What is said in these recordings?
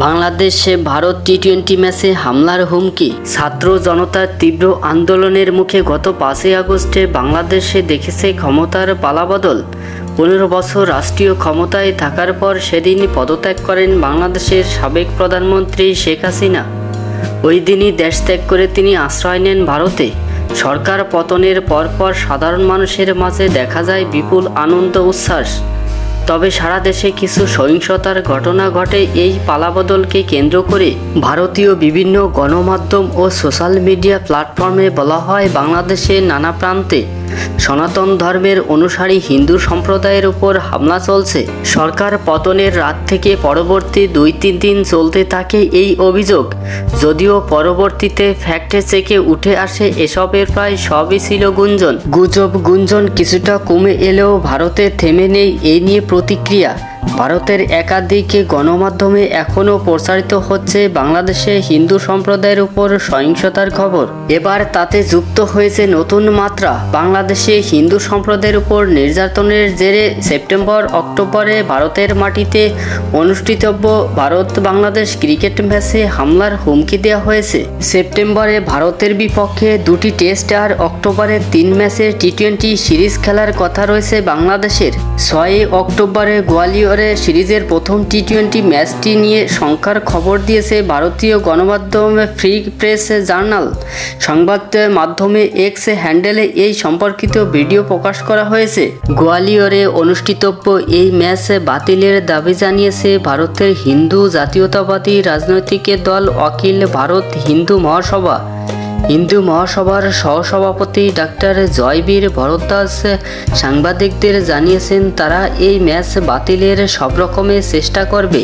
বাংলাদেশে ভারত টি-20 ম্যাচে হামলার হুমকি। ছাত্র জনতার তীব্র আন্দোলনের মুখে গত 5ই আগস্টে বাংলাদেশে দেখেছে ক্ষমতার পালাবদল। 15 বছর রাষ্ট্রীয় ক্ষমতায় থাকার পর সেদিনই পদত্যাগ করেন বাংলাদেশের সাবেক প্রধানমন্ত্রী শেখ হাসিনা। ওই দিনই দেশ ত্যাগ করে তিনি আশ্রয় নেন ভারতে। সরকার পতনের পরপর সাধারণ মানুষের মাঝে দেখা যায় বিপুল আনন্দ উচ্ছ্বাস। তবে সারা দেশে কিছু সহিংসতার ঘটনা ঘটে এই পালাবদলকে কেন্দ্র করে। ভারতীয় বিভিন্ন গণমাধ্যম ও সোশ্যাল মিডিয়া প্ল্যাটফর্মে বলা হয়, বাংলাদেশের নানা প্রান্তে সনাতন ধর্মের অনুসারী হিন্দু সম্প্রদায়ের উপর হামলা চলছে। সরকার পতনের রাত থেকে পরবর্তী 2-3 দিন চলতে থাকে এই অভিযোগ। যদিও পরবর্তীতে ফ্যাক্ট চেকে উঠে আসে এসবের প্রায় সবই ছিল গুঞ্জন কিছুটা কমে এলেও ভারতে থেমে নেই এই নিয়ে প্রতিক্রিয়া। ভারতের একাধিক গণমাধ্যমে এখনও প্রচারিত হচ্ছে বাংলাদেশে হিন্দু সম্প্রদায়ের উপর সহিংসতার খবর। এবার তাতে যুক্ত হয়েছে নতুন মাত্রা। বাংলাদেশে হিন্দু সম্প্রদায়ের উপর নির্যাতনের জেরে সেপ্টেম্বর-অক্টোবরে ভারতের মাটিতে অনুষ্ঠিতব্য ভারত-বাংলাদেশ ক্রিকেট ম্যাচে হামলার হুমকি দেওয়া হয়েছে। সেপ্টেম্বরে ভারতের বিপক্ষে 2টি টেস্ট আর অক্টোবরে 3 ম্যাচের টি-20 সিরিজ খেলার কথা রয়েছে বাংলাদেশের। 6 অক্টোবরে গোয়ালিয়র সিরিজের প্রথম টি-20 ম্যাচটি নিয়ে শঙ্কার খবর দিয়েছে ভারতীয় গণমাধ্যম ফ্রি প্রেস জার্নাল। সংবাদ মাধ্যমে এক্স হ্যান্ডেলে এই সম্পর্কিত ভিডিও প্রকাশ করা হয়েছে। গোয়ালিয়রে অনুষ্ঠিতব্য এই ম্যাচ বাতিলের দাবি জানিয়েছে ভারতের হিন্দু জাতীয়তাবাদী রাজনৈতিক দল অখিল ভারত হিন্দু মহাসভা। হিন্দু মহাসভার সহসভাপতি ডাক্তার জয়বীর ভরদ্বাজ সাংবাদিকদের জানিয়েছেন, তারা এই ম্যাচ বাতিলের সব রকমের চেষ্টা করবে।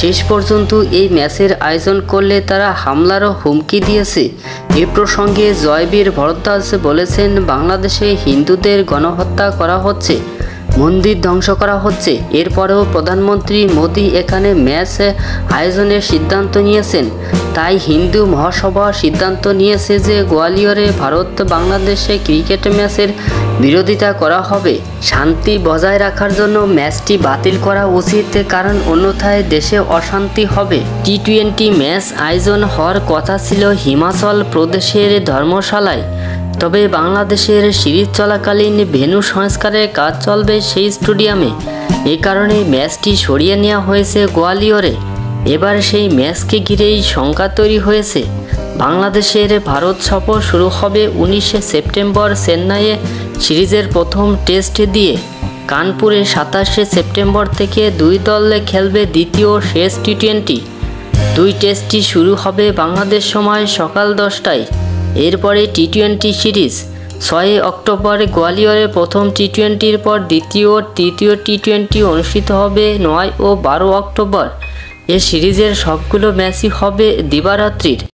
শেষ পর্যন্ত এই ম্যাচের আয়োজন করলে তারা হামলারও হুমকি দিয়েছে। এ প্রসঙ্গে জয়বীর ভরদ্বাজ বলেছেন, বাংলাদেশে হিন্দুদের গণহত্যা করা হচ্ছে, মন্দির ধ্বংস করা হচ্ছে। এরপরেও প্রধানমন্ত্রী মোদি এখানে ম্যাচ আয়োজনের সিদ্ধান্ত নিয়েছেন। তাই হিন্দু মহাসভা সিদ্ধান্ত নিয়েছে যে গোয়ালিয়রে ভারত-বাংলাদেশে ক্রিকেট ম্যাচের বিরোধিতা করা হবে। শান্তি বজায় রাখার জন্য ম্যাচটি বাতিল করা উচিত, কারণ অন্যথায় দেশে অশান্তি হবে। টি-20 ম্যাচ আয়োজন হওয়ার কথা ছিল হিমাচল প্রদেশের ধর্মশালায়। তবে বাংলাদেশের সিরিজ চলাকালীন ভেন্যু সংস্কারের কাজ চলবে সেই স্টেডিয়ামে। এ কারণে ম্যাচটি সরিয়ে নেওয়া হয়েছে গোয়ালিয়রে। এবার সেই ম্যাচকে ঘিরেই শঙ্কা তৈরি হয়েছে। বাংলাদেশের ভারত সফর শুরু হবে 19 সেপ্টেম্বর চেন্নাইয়ে সিরিজের প্রথম টেস্ট দিয়ে। কানপুরে 27 সেপ্টেম্বর থেকে 2 দল খেলবে দ্বিতীয় শেষ টি-20। 2 টেস্টটি শুরু হবে বাংলাদেশ সময় সকাল 10টায়। এরপরে টি-20 সিরিজ 6 অক্টোবর গোয়ালিয়রে প্রথম টি-20-র পর দ্বিতীয় ও তৃতীয় টি-20 অনুষ্ঠিত হবে 9 ও 12 অক্টোবর। এ সিরিজের সবগুলো ম্যাচই হবে দিবারাত্রির।